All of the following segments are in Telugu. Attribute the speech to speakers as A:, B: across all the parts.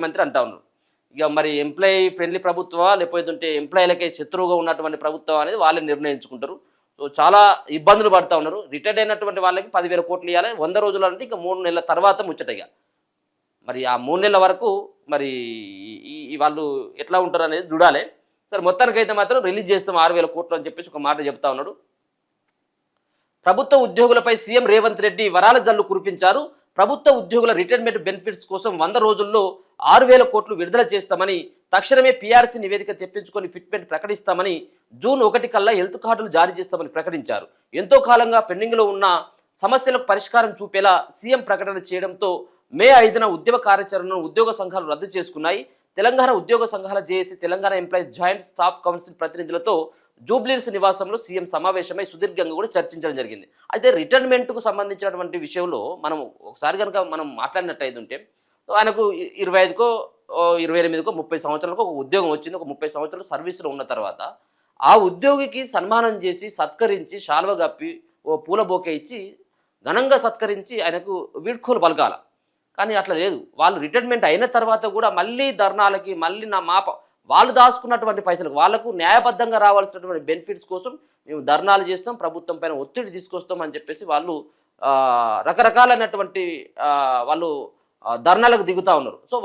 A: మంత్రి అంటా ఉన్నారు. ఇక మరి ఎంప్లాయీ ఫ్రెండ్లీ ప్రభుత్వమా లేకపోతే ఎంప్లాయీలకే శత్రువుగా ఉన్నటువంటి ప్రభుత్వం అనేది వాళ్ళే నిర్ణయించుకుంటారు. సో చాలా ఇబ్బందులు పడతా ఉన్నారు. రిటైర్డ్ అయినటువంటి వాళ్ళకి 10,000 కోట్లు ఇవ్వాలి. 100 రోజులు అంటే ఇక 3 నెలల తర్వాత ముచ్చటగా. మరి ఆ 3 నెలల వరకు మరి ఈ వాళ్ళు ఎట్లా ఉంటారు అనేది చూడాలి. సరే మొత్తానికైతే మాత్రం రిలీజ్ చేస్తాం 6,000 కోట్లు అని చెప్పేసి ఒక మాట చెప్తా ఉన్నాడు. ప్రభుత్వ ఉద్యోగులపై సీఎం రేవంత్ రెడ్డి వరాల జల్లు కురిపించారు. ప్రభుత్వ ఉద్యోగుల రిటైర్మెంట్ బెనిఫిట్స్ కోసం 100 రోజుల్లో 6,000 కోట్లు విడుదల చేస్తామని, తక్షణమే పీఆర్సీ నివేదిక తెప్పించుకొని ఫిట్మెంట్ ప్రకటిస్తామని, జూన్ 1 కల్లా హెల్త్ కార్డులు జారీ చేస్తామని ప్రకటించారు. ఎంతో కాలంగా పెండింగ్లో ఉన్న సమస్యలకు పరిష్కారం చూపేలా సీఎం ప్రకటన చేయడంతో మే 5న ఉద్యమ కార్యాచరణను ఉద్యోగ సంఘాలు రద్దు చేసుకున్నాయి. తెలంగాణ ఉద్యోగ సంఘాల JAC Telangana employees joint staff council ప్రతినిధులతో జూబ్లీహిల్స్ నివాసంలో సీఎం సమావేశమై సుదీర్ఘంగా కూడా చర్చించడం జరిగింది. అయితే రిటైర్మెంట్కు సంబంధించినటువంటి విషయంలో మనం ఒకసారి కనుక మనం మాట్లాడినట్టయితే ఆయనకు 25కో 28కో 30 సంవత్సరాలకు ఒక ఉద్యోగం వచ్చింది. ఒక 30 సంవత్సరాలు సర్వీసులో ఉన్న తర్వాత ఆ ఉద్యోగికి సన్మానం చేసి సత్కరించి శాల్వ కప్పి ఓ పూల బొకే ఇచ్చి ఘనంగా సత్కరించి ఆయనకు వీడ్కోలు పలకాల. కానీ అట్లా లేదు. వాళ్ళు రిటైర్మెంట్ అయిన తర్వాత కూడా మళ్ళీ ధర్నాలకి మళ్ళీ వాళ్ళు దాచుకున్నటువంటి పైసలకు వాళ్లకు న్యాయబద్ధంగా రావాల్సినటువంటి బెనిఫిట్స్ కోసం మేము ధర్నాలు చేస్తాం, ప్రభుత్వం పైన ఒత్తిడి తీసుకొస్తాం అని చెప్పేసి వాళ్ళు రకరకాలైనటువంటి వాళ్ళు ధర్నాలకు దిగుతూ ఉన్నారు. సో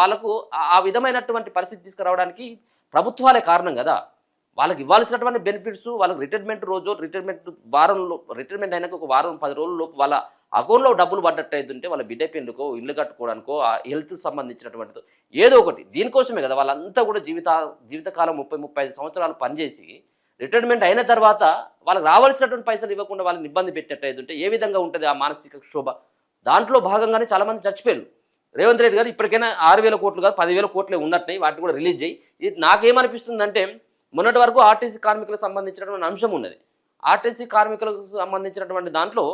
A: వాళ్ళకు ఆ విధమైనటువంటి పరిస్థితి తీసుకురావడానికి ప్రభుత్వాలే కారణం కదా. వాళ్ళకి ఇవ్వాల్సినటువంటి బెనిఫిట్స్ వాళ్ళకి రిటైర్మెంట్ రోజు రిటైర్మెంట్ అయినాక ఒక వారం 10 రోజుల్లోపు వాళ్ళ అకౌంట్లో డబ్బులు పడ్డట్టు అవుతుంటే వాళ్ళ బిడ్డ పెళ్ళికో ఇల్లు కట్టుకోవడానికో హెల్త్ సంబంధించినటువంటిదో ఏదో ఒకటి దీనికోసమే కదా వాళ్ళంతా కూడా జీవితకాలం 30-35 సంవత్సరాలు పనిచేసి రిటైర్మెంట్ అయిన తర్వాత వాళ్ళకి రావాల్సినటువంటి పైసలు ఇవ్వకుండా వాళ్ళని ఇబ్బంది పెట్టేట్టు అవుతుంటే ఏ విధంగా ఉంటుంది ఆ మానసిక క్షోభ. దాంట్లో భాగంగానే చాలామంది చచ్చిపోయారు. రేవంత్ రెడ్డి గారు ఇప్పటికైనా 6,000 కోట్లు కాదు 10,000 కోట్లే ఉన్నట్టున్నాయి, వాటిని కూడా రిలీజ్ చేయి. ఇది నాకేమనిపిస్తుందంటే మొన్నటి వరకు ఆర్టీసీ కార్మికులకు సంబంధించినటువంటి అంశం ఉన్నది. ఆర్టీసీ కార్మికులకు సంబంధించినటువంటి దాంట్లో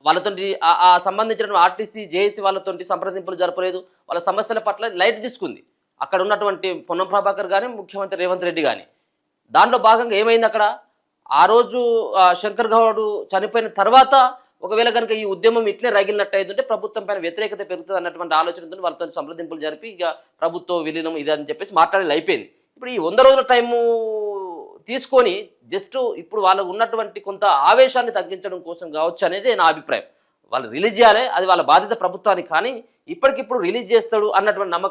A: వాళ్ళతో ఆ సంబంధించినటువంటి ఆర్టీసీ జేఏసీ వాళ్ళతో సంప్రదింపులు జరపలేదు. వాళ్ళ సమస్యల పట్ల లైట్ తీసుకుంది అక్కడ ఉన్నటువంటి పొన్నం ప్రభాకర్ కానీ ముఖ్యమంత్రి రేవంత్ రెడ్డి కానీ. దాంట్లో భాగంగా ఏమైంది అక్కడ ఆ రోజు శంకర్ గౌడ్ చనిపోయిన తర్వాత ఒకవేళ కనుక ఈ ఉద్యమం ఇట్లే రగిలినట్టు అవుతుంటే ప్రభుత్వం పైన వ్యతిరేకత పెరుగుతుంది అన్నటువంటి ఆలోచనతో వాళ్ళతో సంప్రదింపులు జరిపి ఇక ప్రభుత్వ విలీనం ఇది అని చెప్పేసి మాట్లాడి అయిపోయింది. ఇప్పుడు ఈ 100 రోజుల టైము తీసుకొని జస్ట్ ఇప్పుడు వాళ్ళకు ఉన్నటువంటి కొంత ఆవేశాన్ని తగ్గించడం కోసం కావచ్చు అనేది నా అభిప్రాయం. వాళ్ళు రిలీజ్ చేయాలి, అది వాళ్ళ బాధ్యత ప్రభుత్వానికి. కానీ ఇప్పటికిప్పుడు రిలీజ్ చేస్తాడు అన్నటువంటి నమ్మకం